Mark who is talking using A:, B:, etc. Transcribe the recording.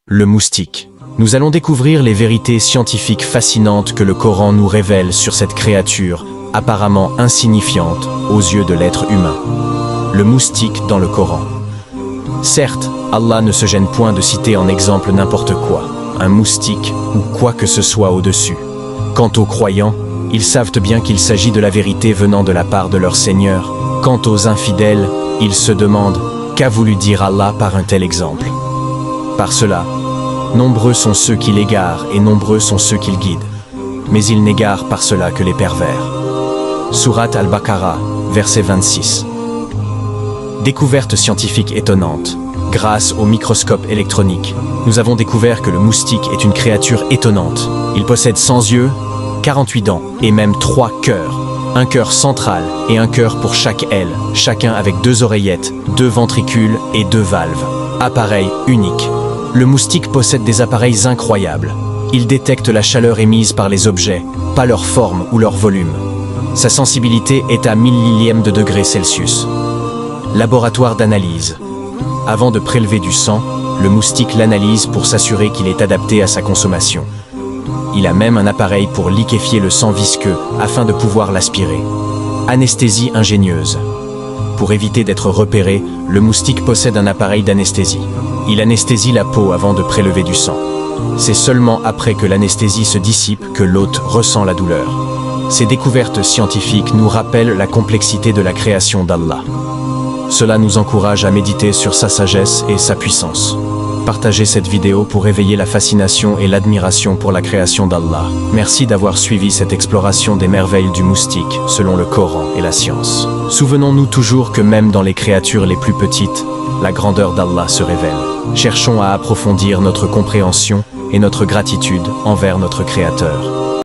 A: Le moustique. Nous allons découvrir les vérités scientifiques fascinantes que le Coran nous révèle sur cette créature, apparemment insignifiante aux yeux de l'être humain. Le moustique dans le Coran. Certes, Allah ne se gêne point de citer en exemple n'importe quoi, un moustique ou quoi que ce soit au-dessus. Quant aux croyants, ils savent bien qu'il s'agit de la vérité venant de la part de leur Seigneur. Quant aux infidèles, ils se demandent qu'a voulu dire Allah par un tel exemple. Par cela, nombreux sont ceux qui l'égarent et nombreux sont ceux qui le guident. Mais ils n'égarent par cela que les pervers. Sourate Al-Baqarah, verset 26. Découverte scientifique étonnante. Grâce au microscope électronique, nous avons découvert que le moustique est une créature étonnante. Il possède 100 yeux, 48 dents et même 3 cœurs. Un cœur central et un cœur pour chaque aile, chacun avec 2 oreillettes, 2 ventricules et 2 valves. Appareil unique. Le moustique possède des appareils incroyables. Il détecte la chaleur émise par les objets, pas leur forme ou leur volume. Sa sensibilité est à 1000 millièmes de degré Celsius. Laboratoire d'analyse. Avant de prélever du sang, le moustique l'analyse pour s'assurer qu'il est adapté à sa consommation. Il a même un appareil pour liquéfier le sang visqueux afin de pouvoir l'aspirer. Anesthésie ingénieuse. Pour éviter d'être repéré, le moustique possède un appareil d'anesthésie. Il anesthésie la peau avant de prélever du sang. C'est seulement après que l'anesthésie se dissipe que l'hôte ressent la douleur. Ces découvertes scientifiques nous rappellent la complexité de la création d'Allah. Cela nous encourage à méditer sur sa sagesse et sa puissance. Partagez cette vidéo pour éveiller la fascination et l'admiration pour la création d'Allah. Merci d'avoir suivi cette exploration des merveilles du moustique selon le Coran et la science. Souvenons-nous toujours que même dans les créatures les plus petites, la grandeur d'Allah se révèle. Cherchons à approfondir notre compréhension et notre gratitude envers notre Créateur.